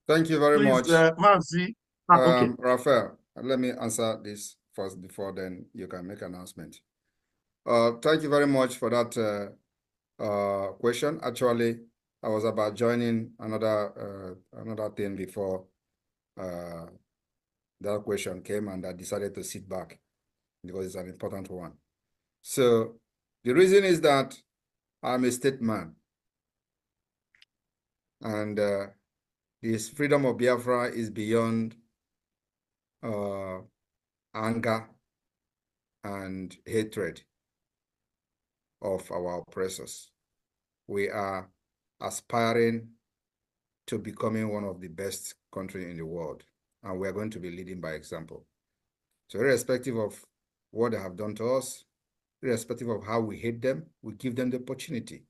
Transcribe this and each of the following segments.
Thank you very much. Mazi. Okay. Raphael, let me answer this first before then you can make an announcement. Thank you very much for that question. Actually, I was about joining another thing before that question came, and I decided to sit back because it's an important one. So the reason is that I'm a statesman, and this freedom of Biafra is beyond anger and hatred of our oppressors. We are aspiring to becoming one of the best countries in the world, and we are going to be leading by example. So irrespective of what they have done to us, irrespective of how we hate them, we give them the opportunity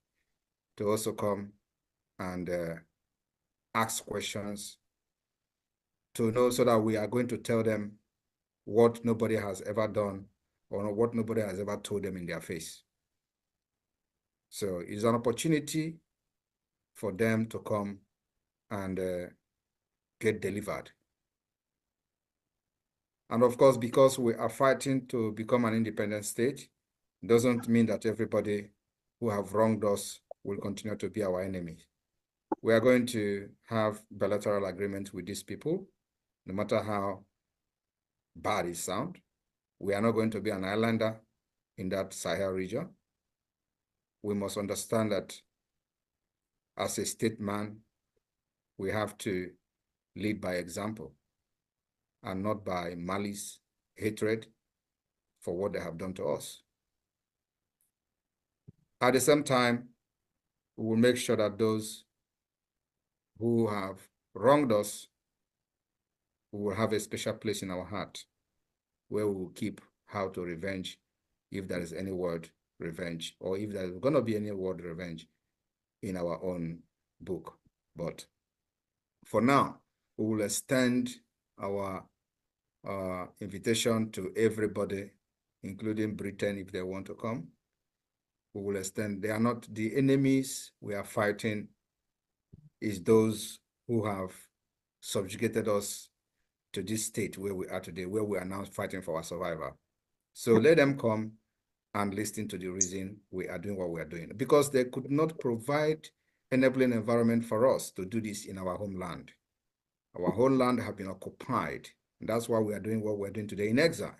to also come and ask questions to know, so that we are going to tell them what nobody has ever done or what nobody has ever told them in their face. So it's an opportunity for them to come and get delivered. And of course, because we are fighting to become an independent state, doesn't mean that everybody who have wronged us will continue to be our enemy. We are going to have bilateral agreements with these people, no matter how bad it sounds. We are not going to be an islander in that Sahel region. We must understand that as a statesman, we have to lead by example and not by malice, hatred for what they have done to us. At the same time, we will make sure that those who have wronged us, we will have a special place in our heart where we will keep how to revenge, if there is any word revenge, or if there is going to be any word revenge in our own book. But for now, we will extend our invitation to everybody, including Britain, if they want to come. We will extend. They are not the enemies we are fighting, is those who have subjugated us to this state where we are today, where we are now fighting for our survival. So let them come and listen to the reason we are doing what we are doing, because they could not provide enabling environment for us to do this in our homeland. Our homeland have been occupied, and that's why we are doing what we're doing today in exile.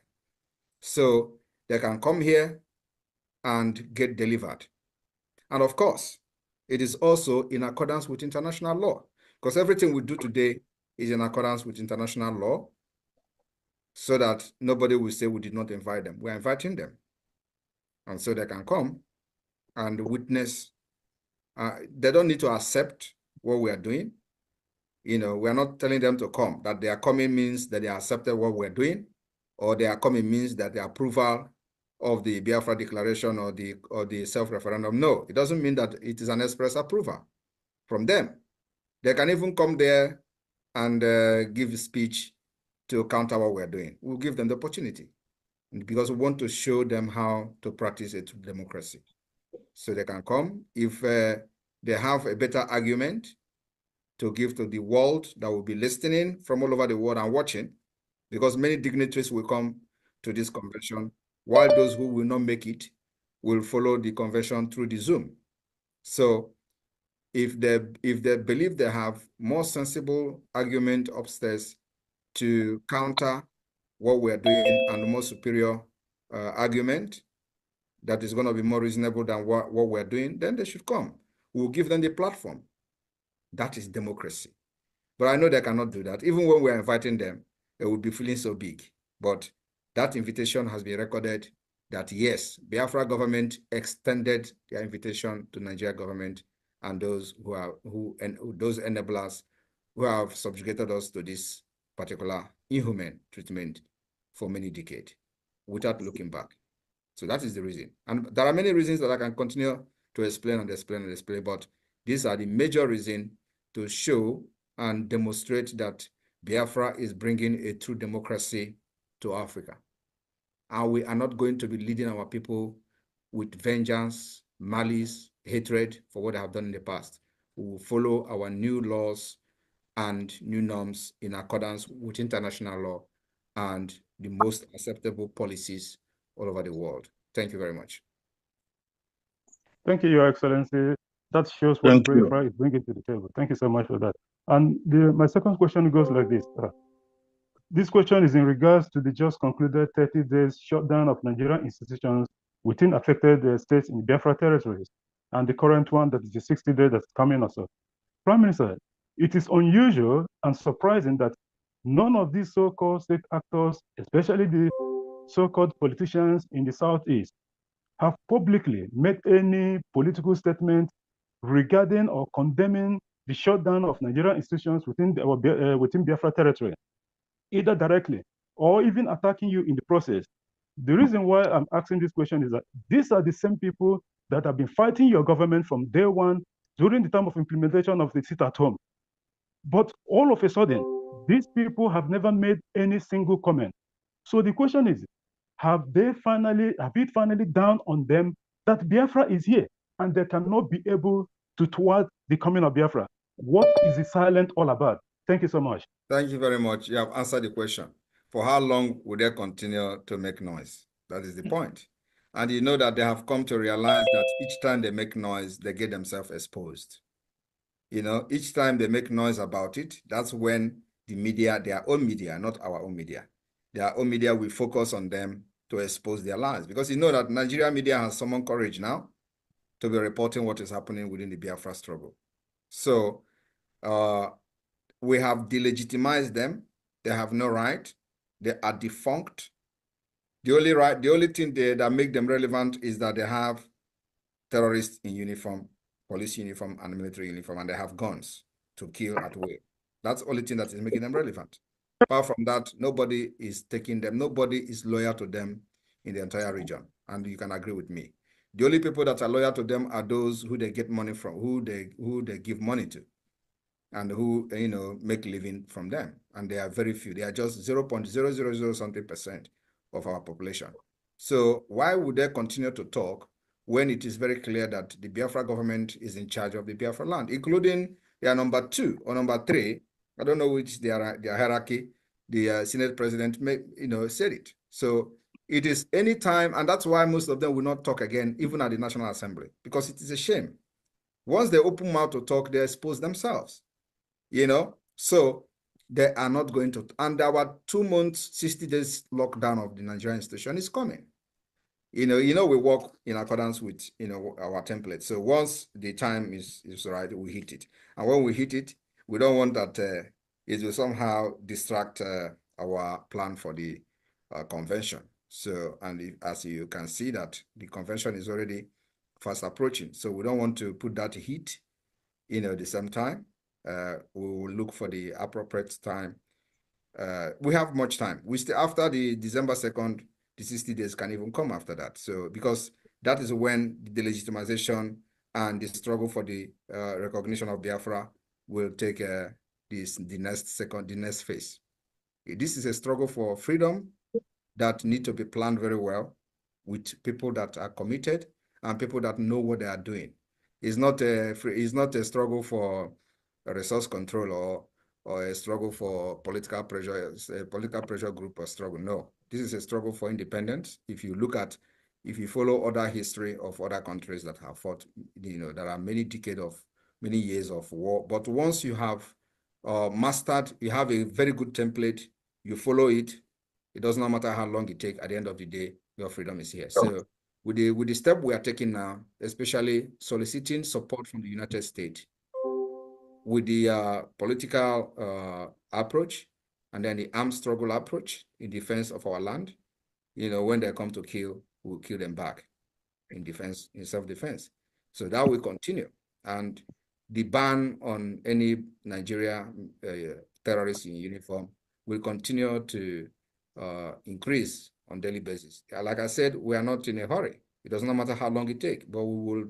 So they can come here and get delivered. And of course, it is also in accordance with international law, because everything we do today is in accordance with international law, so that nobody will say we did not invite them. We are inviting them. And so they can come and witness. They don't need to accept what we are doing. You know, we are not telling them to come. That they are coming means that they accepted what we're doing, or they are coming means that the approval of the Biafra declaration or the self-referendum. No, it doesn't mean that it is an express approval from them. They can even come there and give a speech to counter what we're doing. We'll give them the opportunity, because we want to show them how to practice a true democracy. So they can come. If they have a better argument to give to the world that will be listening from all over the world and watching, because many dignitaries will come to this convention, while those who will not make it will follow the convention through the Zoom. So if they believe they have more sensible argument upstairs to counter what we're doing, and more superior argument that is going to be more reasonable than what we're doing, then they should come. We'll give them the platform. That is democracy. But I know they cannot do that. Even when we're inviting them, they will be feeling so big. But that invitation has been recorded, that yes, Biafra government extended their invitation to Nigeria government and those those enablers who have subjugated us to this particular inhuman treatment for many decades without looking back. So that is the reason. And there are many reasons that I can continue to explain and explain and explain, but these are the major reasons to show and demonstrate that Biafra is bringing a true democracy to Africa. And we are not going to be leading our people with vengeance, malice, hatred for what they have done in the past. We will follow our new laws and new norms in accordance with international law and the most acceptable policies all over the world. Thank you very much. Thank you, Your Excellency. That shows what Biafra is bringing to the table. Thank you so much for that. And my second question goes like this. This question is in regards to the just concluded 30 days shutdown of Nigerian institutions within affected states in Biafra territories, and the current one that is the 60 days that's coming also. Prime Minister, it is unusual and surprising that none of these so-called state actors, especially the so-called politicians in the Southeast, have publicly made any political statement regarding or condemning the shutdown of Nigerian institutions within Biafra territory, either directly or even attacking you in the process. The reason why I'm asking this question is that these are the same people that have been fighting your government from day one during the time of implementation of the sit-at-home. But all of a sudden, these people have never made any single comment. So the question is, have it finally dawned on them that Biafra is here and they cannot be able to thwart the coming of Biafra? What is the silence all about? Thank you so much. Thank you very much. You have answered the question. For how long will they continue to make noise? That is the point. And you know that they have come to realize that each time they make noise, they get themselves exposed. You know, each time they make noise about it, that's when the media, their own media, not our own media, their own media will focus on them to expose their lies. Because you know that Nigerian media has summoned courage now to be reporting what is happening within the Biafra struggle. So we have delegitimized them. They have no right. They are defunct. The only thing that make them relevant is that they have terrorists in uniform, police uniform, and military uniform, and they have guns to kill at will. That's the only thing that is making them relevant. Apart from that, nobody is taking them. Nobody is loyal to them in the entire region, and you can agree with me. The only people that are loyal to them are those who they get money from, who they give money to, and who make living from them. And they are very few. They are just 0.000 something percent of our population. So why would they continue to talk when it is very clear that the Biafra government is in charge of the Biafra land, including their number 2 or number 3? I don't know which their hierarchy. The Senate president said it. So it is any time, and that's why most of them will not talk again, even at the National Assembly, because it is a shame. Once they open mouth to talk, they expose themselves. So they are not going to. And our 2 months, 60 days lockdown of the Nigerian institution is coming. We work in accordance with our template. So once the time is right, we hit it. And when we hit it, we don't want that it will somehow distract our plan for the convention. So, and as you can see that the convention is already fast approaching. So we don't want to put that heat, at the same time. We will look for the appropriate time. We have much time. We still, after the December 2nd, the 60 days can even come after that. So because that is when the delegitimization and the struggle for the recognition of Biafra will take the next phase. This is a struggle for freedom that need to be planned very well with people that are committed and people that know what they are doing. It's not a struggle for resource control or a struggle for political pressure, a political pressure group or struggle. No, this is a struggle for independence. If you follow other history of other countries that have fought, there are many years of war. But once you have mastered, you have a very good template, you follow it, it does not matter how long it takes. At the end of the day, your freedom is here. So with the step we are taking now, especially soliciting support from the United States, with the political approach and then the armed struggle approach in defense of our land, when they come to kill, we'll kill them back in defense, in self-defense. So that will continue. And the ban on any Nigeria terrorists in uniform will continue to increase on daily basis. Like I said, we are not in a hurry. It does not matter how long it takes, but we will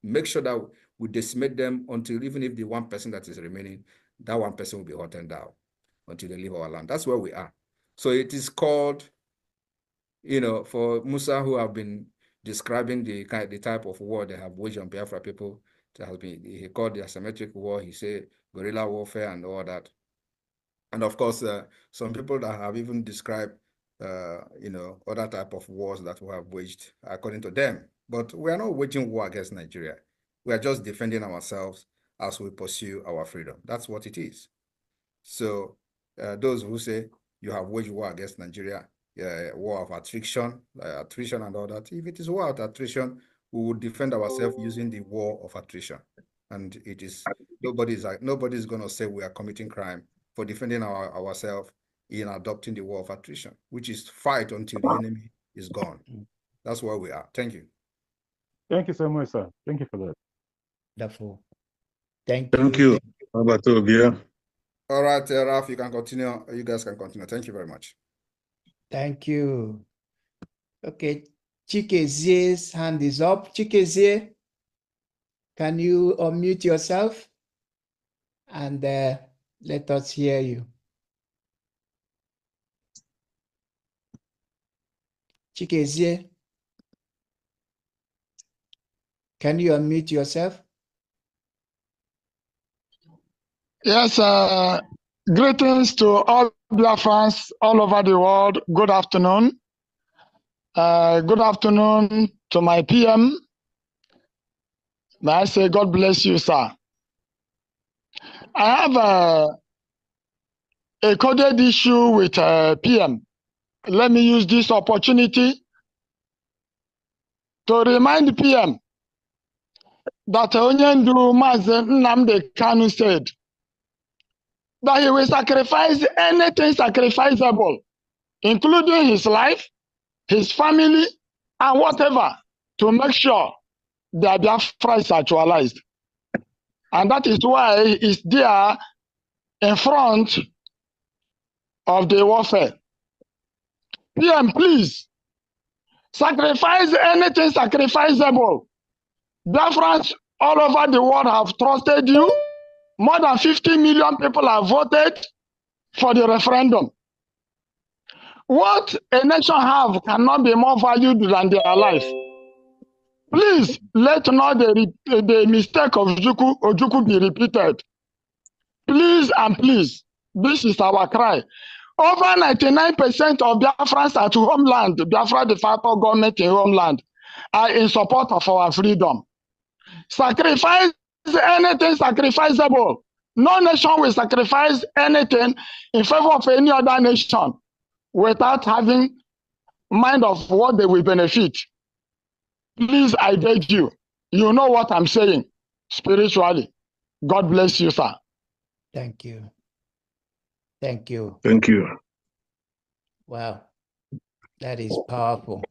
make sure that we decimate them until, even if the one person that is remaining, that one person will be hunted down until they leave our land. That's where we are. So it is called, for Musa, who have been describing the type of war they have waged on Biafra people, There has been, he called the asymmetric war, he said guerrilla warfare and all that. And of course, some people that have even described, other type of wars that we have waged according to them. But we are not waging war against Nigeria. We are just defending ourselves as we pursue our freedom. That's what it is. So those who say you have waged war against Nigeria, war of attrition and all that, if it is war of attrition, we will defend ourselves using the war of attrition. And it is, nobody's going to say we are committing crime for defending ourselves in adopting the war of attrition, which is fight until the enemy is gone. That's where we are. Thank you. Thank you so much, sir. Thank you for that. Wonderful. Thank you. Thank you. Obatobia. All right, Ralph, you can continue. You guys can continue. Thank you very much. Thank you. Okay, Chikeze's hand is up. Chikeze, can you unmute yourself? And let us hear you. Chikeze, can you unmute yourself? Yes, greetings to all Biafrans all over the world. Good afternoon. Good afternoon to my PM. May I say God bless you, sir. I have a coded issue with PM. Let me use this opportunity to remind PM that Onyendu Mazen Nnamdi Kanu said that he will sacrifice anything sacrificable, including his life, his family, and whatever, to make sure that Biafra is actualized. And that is why he's there in front of the warfare. PM, please, sacrifice anything sacrificable. Biafrans all over the world have trusted you. More than 50 million people have voted for the referendum. What a nation have cannot be more valued than their life. Please, let not the mistake of Ojukwu be repeated. Please and please, this is our cry. Over 99% of Biafrans at homeland, Biafra de facto government in homeland, are in support of our freedom. Sacrifice anything sacrificable. No nation will sacrifice anything in favor of any other nation without having mind of what they will benefit. Please, I beg you. You know what I'm saying spiritually. God bless you, sir. Thank you. Thank you. Thank you. Wow, that is powerful.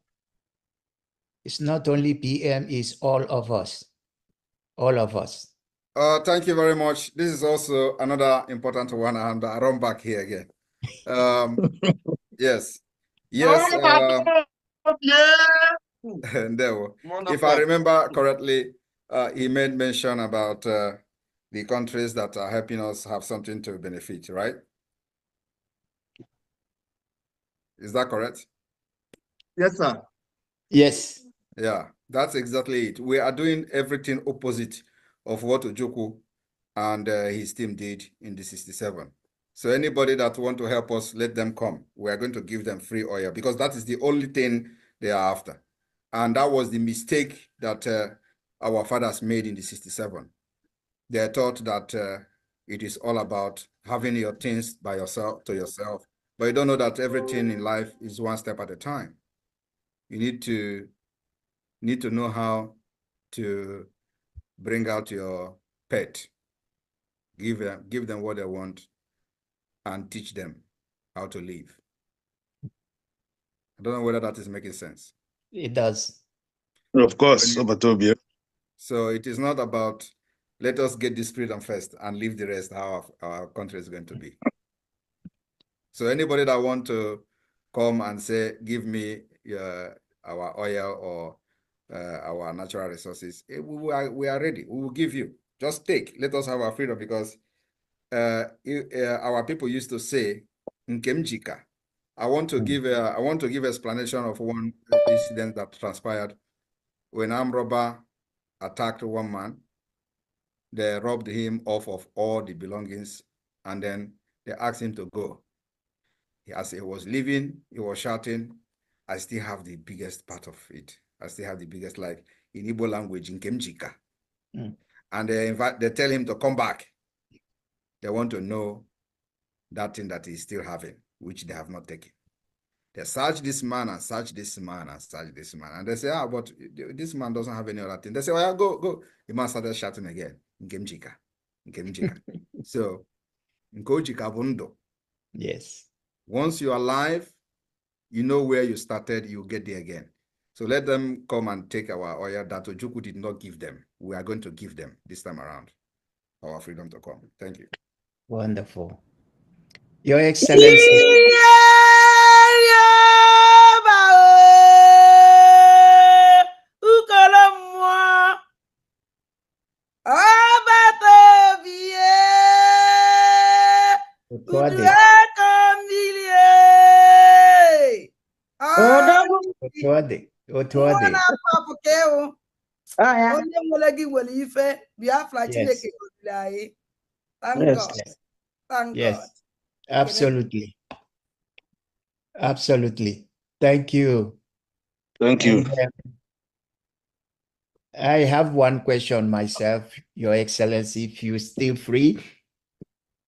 It's not only PM, it's all of us. All of us. Thank you very much. This is also another important one, and I run back here again. Yes. Yes. If I remember correctly, he made mention about the countries that are helping us have something to benefit, right? Is that correct? Yes, sir. Yes. Yeah, that's exactly it. We are doing everything opposite of what Ojukwu and his team did in the 67. So anybody that want to help us, let them come. We are going to give them free oil because that is the only thing they are after. And that was the mistake that our fathers made in the 67. They thought that it is all about having your things by yourself, to yourself. But you don't know that everything in life is one step at a time. You need to know how to bring out your pet, give them what they want, and teach them how to live. I don't know whether that is making sense. It does. Of course, Obatobia. So it is not about let us get this freedom first and leave the rest how our country is going to be. So anybody that want to come and say, give me our oil or our natural resources, we are ready. We will give you. Just take. Let us have our freedom because our people used to say, Nkemjika. I want to give explanation of one incident that transpired when armed robber attacked one man They robbed him off of all the belongings, and then they asked him to go. As he was leaving, he was shouting, I still have the biggest part of it. I still have the biggest, like in Igbo language, in Kemjika. And they tell him to come back. They want to know that thing that he's still having, which they have not taken. They search this man and search this man and search this man. And they say, but this man doesn't have any other thing. They say, well, go. The man started shouting again. Nkemjika. So, Nkojika Bundo. Yes. Once you're alive, you know where you started, you get there again. So let them come and take our oil that Ojukwu did not give them. We are going to give them this time around. Our freedom to come. Thank you. Wonderful. Your Excellency. Onye nwere gị nwere ife Biafra Chineke gọziri anyị. Thank God. Thank God. Absolutely. Absolutely. Thank you. Thank you. I have one question myself, Your Excellency, if you're still free.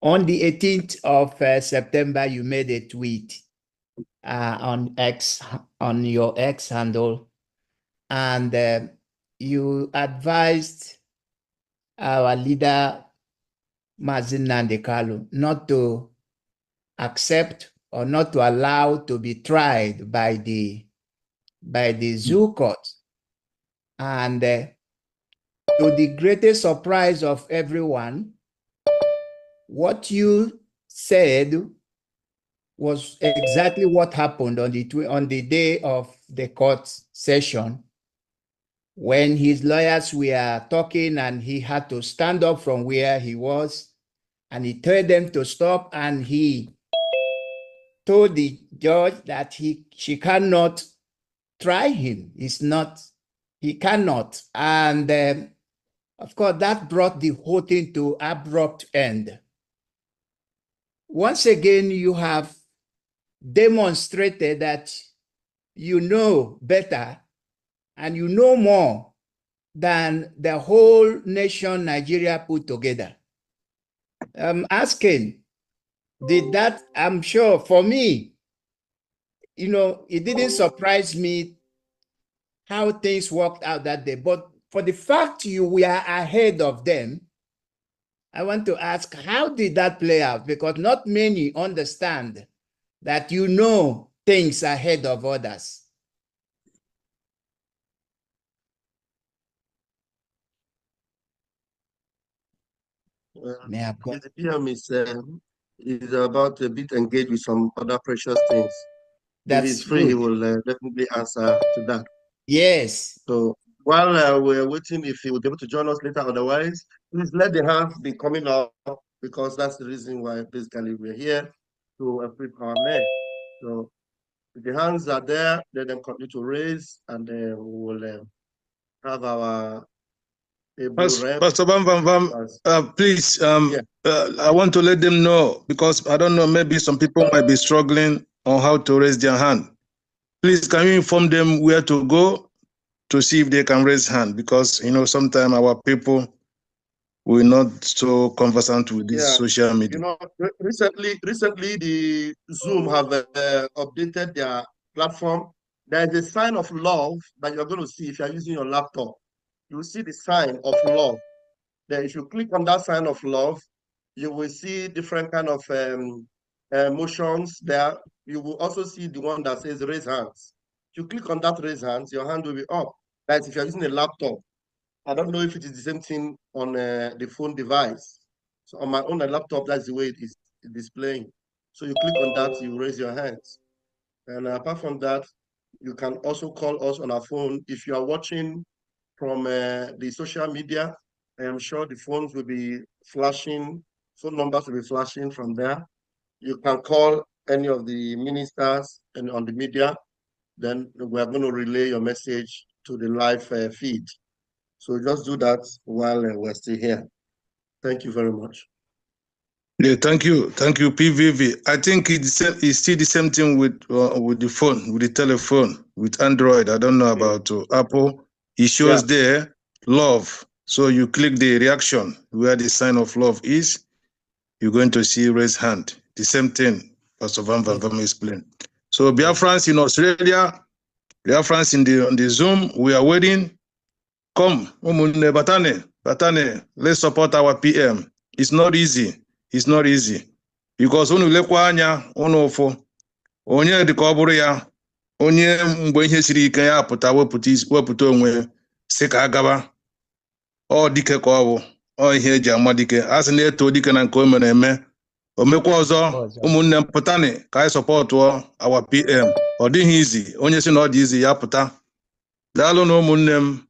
On the 18th of September, you made a tweet on your X handle, and you advised our leader, Mazin Nandekalu, not to accept or not to allow to be tried by the zoo court. And to the greatest surprise of everyone, what you said was exactly what happened on the day of the court session, when his lawyers were talking and he had to stand up from where he was, and he told them to stop, and he told the judge that she cannot try him. He cannot. And of course, that brought the whole thing to abrupt end. Once again, you have demonstrated that you know better and you know more than the whole nation Nigeria put together. I'm asking, did that, I'm sure for me, it didn't surprise me how things worked out that day, but for the fact you were ahead of them, I want to ask, how did that play out? Because not many understand that you know things ahead of others. The PM is about a bit engaged with some other precious things. If he's free, he will definitely answer to that. Yes. So while we're waiting, if he will be able to join us later, otherwise, please let the hands be coming up, because that's the reason why basically we're here to equip our men. So if the hands are there, let them continue to raise, and then we will have our Pastor Bam, please, I want to let them know, because I don't know, maybe some people might be struggling on how to raise their hand. Please, can you inform them where to go to see if they can raise hand? Because, sometimes our people we're not so conversant with this social media. Recently the Zoom have updated their platform. There is a sign of love that you're going to see if you're using your laptop. You will see the sign of love. Then if you click on that sign of love, you will see different kind of motions there. You will also see the one that says raise hands. If you click on that raise hands, your hand will be up. That's if you're using a laptop. I don't know if it is the same thing on the phone device. So on my own laptop, that's the way it is displaying. So you click on that, you raise your hands. And apart from that, you can also call us on our phone. If you are watching from the social media, I am sure the phones will be flashing, phone numbers will be flashing from there. You can call any of the ministers and on the media, then we are going to relay your message to the live feed. So just do that while we're still here. Thank you very much. Yeah, thank you, PVV. I think it's still the same thing with the phone, with the telephone, with Android. I don't know about Apple. It shows there love. So you click the reaction where the sign of love is. You're going to see raise hand. The same thing Pastor Van explained. So Biafrans in Australia, Biafrans on the Zoom, we are waiting. Come, Batane, let's support our PM. It's not easy. It's not easy. Because unu lekwa anya unu ụfụ onye dịka ọ bụrụ ya onye mgbe ihe siri ike ya pụta wepụta onwe si ka agaba ọ dike ka ọ bụ ọ ihe eji ama dike a sị na-eto dike na nke o mere eme o mekwa ọzọ ụmụnne m pụtanị ka anyị sọpọtụọ our PM ọ dịghị izi onye si na ọ dị izi ya pụta daalụ na ụmụnne m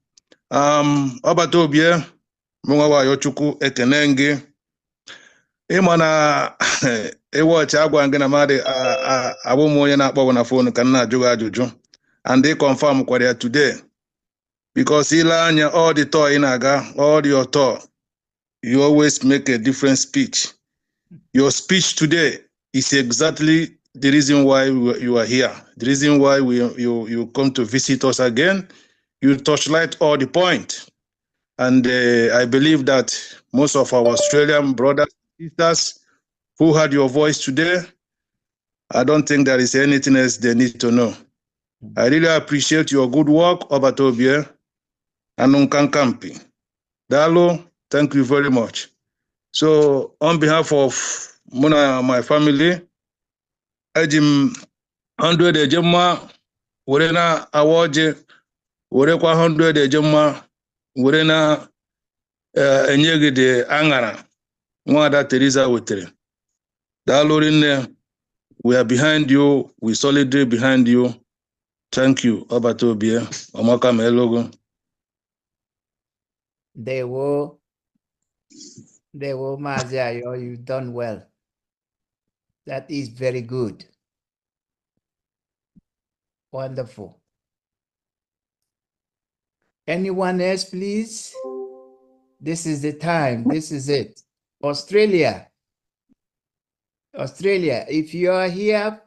ọbata obie mụnwa wayo chukwu ekene gị ịma na ịwọchị agwa gị na mmadụ abụ m onye na-akpọ na fon ka m na-ajụ gị ajụjụ and ị confirm kwara ya today because ile anya all the tour ị na-aga all your tour you always make a different speech. Your speech today is exactly the reason why you are here, the reason why you come to visit us again. You touchlight all the point. And I believe that most of our Australian brothers and sisters who heard your voice today, I don't think there is anything else they need to know. I really appreciate your good work, Obatobie and Nkankampi. Dalo, thank you very much. So on behalf of Mona, my family, Ejim 100 Ejema, Werena Awoje, Werekwa 100 Ejema, Werena Enyegide Angara, Mwada Teresa Wetere. Dalorine, we are behind you, we solidly behind you. Thank you, Obatobie, Omaka Melogo. They were Maziayo, you've done well. That is very good. Wonderful. Anyone else, please? This is the time. This is it. Australia. Australia. If you are here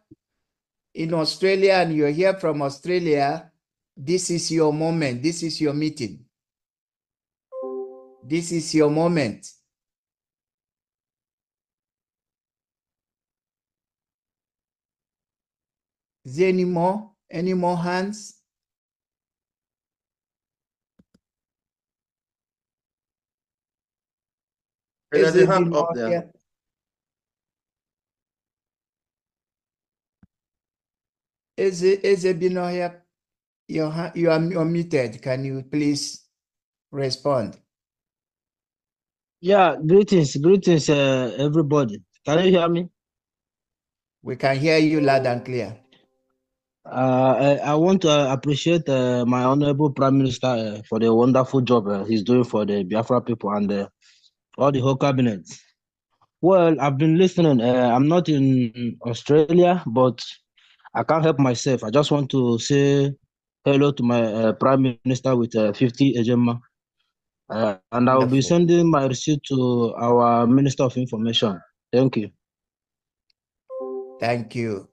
in Australia and you're here from Australia, this is your moment. This is your meeting. This is your moment. Is there any more hands? There's a hand up there. Here? Is it been here? You are unmuted. Can you please respond? Yeah, greetings, everybody. Can you hear me? We can hear you loud and clear. I want to appreciate my honorable Prime Minister for the wonderful job he's doing for the Biafra people and all the whole cabinet. Well, I've been listening. I'm not in Australia, but I can't help myself. I just want to say hello to my Prime Minister with 50 Ejema. And I will be sending my receipt to our Minister of Information. Thank you. Thank you.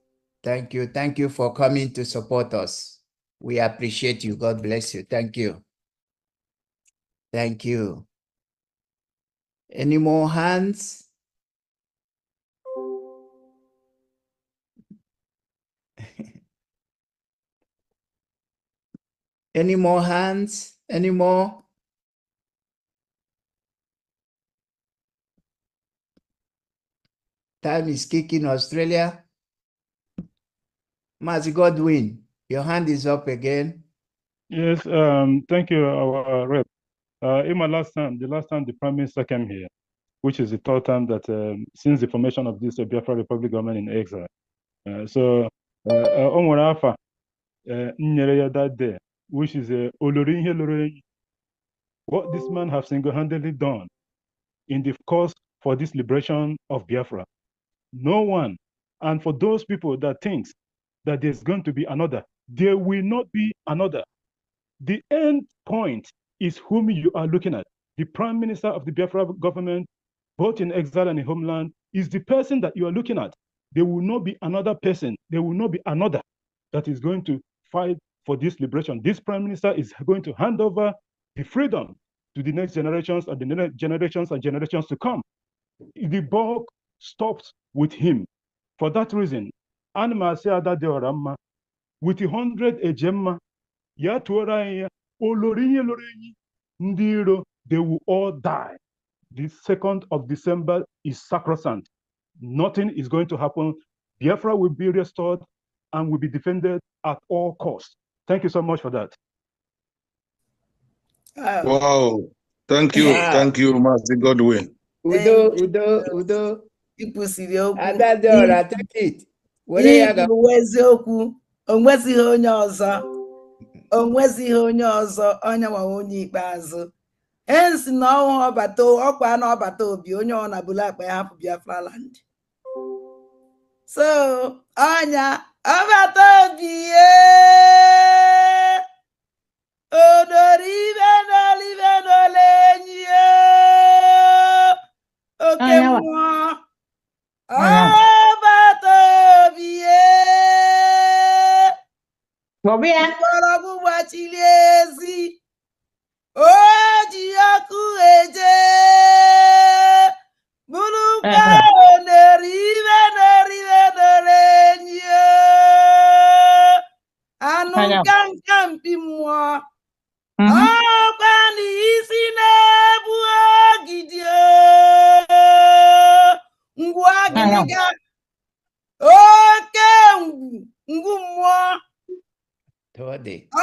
Thank you. Thank you for coming to support us. We appreciate you. God bless you. Thank you. Thank you. Any more hands? Any more hands? Any more? Time is kicking Australia. Mazi Godwin, your hand is up again. Yes, thank you, our rep. In my the last time the Prime Minister came here, which is the third time that since the formation of this Biafra Republic government in exile. So, Omwarafa, that day, which is what this man has single-handedly done in the cause for this liberation of Biafra. No one, and for those people that thinks that there's going to be another, there will not be another. The end point is whom you are looking at. The Prime Minister of the Biafra government both in exile and in homeland, is the person that you are looking at. There will not be another person. There will not be another that is going to fight for this liberation. This prime minister is going to hand over the freedom to the next generations and the next generations and generations to come. The buck stops with him. For that reason, Anma Seada de Orama, with 100 ejemma, ya tuoraya, olorinye lorinyi, ndiro, they will all die. The 2nd of December is sacrosanct. Nothing is going to happen. Biafra will be restored and will be defended at all costs. Thank you so much for that. Wow. Thank you. Wow. Thank you, Master Godwin. Udo. Adadora, take it. Hence na ọkwa na ọbata obi onye ọ na-abụla akpa ya hapụ Biafra land. So ọnya ọbata obi odori ibe n'olenyi oke mmụọ ọbata obi mgbọrọgwụ gbachiri ezi o ji ọkụ eje bụrụkwa oneribe n'orenyi anụ nka mpi mmụọ ọkwa n'isi na-ebu ogidi ngwu agịnịga oke ngwu mmụọ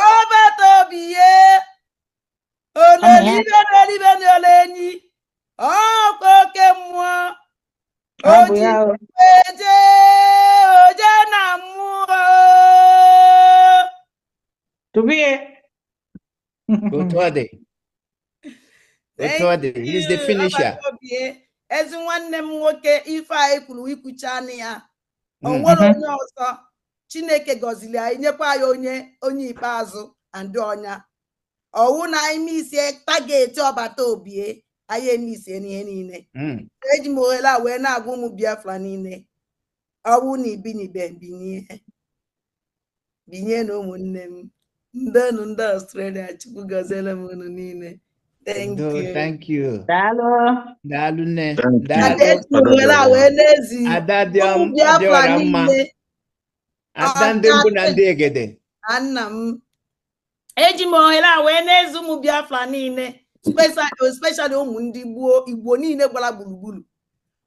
ọbata obi ololibe n'olenyi ọkwa oke mmụọ oji oje na mmụọ He's the finisher. Ezi nwanne m nwoke ife anyị kwuru ikwuchana ya onwere onye ọzọ Chineke gọziri anyị nyekwa anyị onye ikpeazụ andị ọnya ọwụ na anyị misie tageti ọbata obi anyị emisie n'ihe niile eji m ohere a wee na-agwa ụmụ Biafra niile ọwụ na ibi n'ibe binye na ụmụnne m ndị Australia Chukwu gọziere m unu niile. Thank you. Thank you. Daalụ nne. Biafra niile. Adandembu na ndị egede. Anna m. Eji m ohere a wee na-ezu ụmụ Biafra niile, especially ụmụ ndị Igbo niile gbara gburugburu.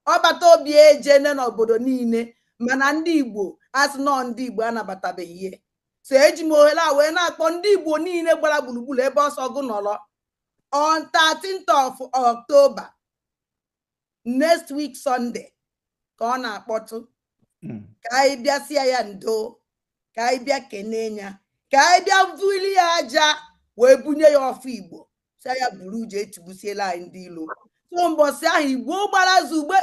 Ọbata obi ejene n'obodo niile, mana ndị Igbo asị nọ ndị Igbo anabatabeghị ihe. So eji m ohere a wee na-akpọ ndị Igbo niile gbara gburugburu ebe ọsọ gụ nọrọ. On 13th of October, next week Sunday, ka ọ na-akpọtụ ka anyị bịa sie ya ndo, ka anyị bịa kene ya, ka anyị bịa vuli ya aja wee bunye ya ọfụ Igbo si ya buru uje etigbusiela anyị ndị ilo. So mbọsị ahụ Igbo gbara zugbe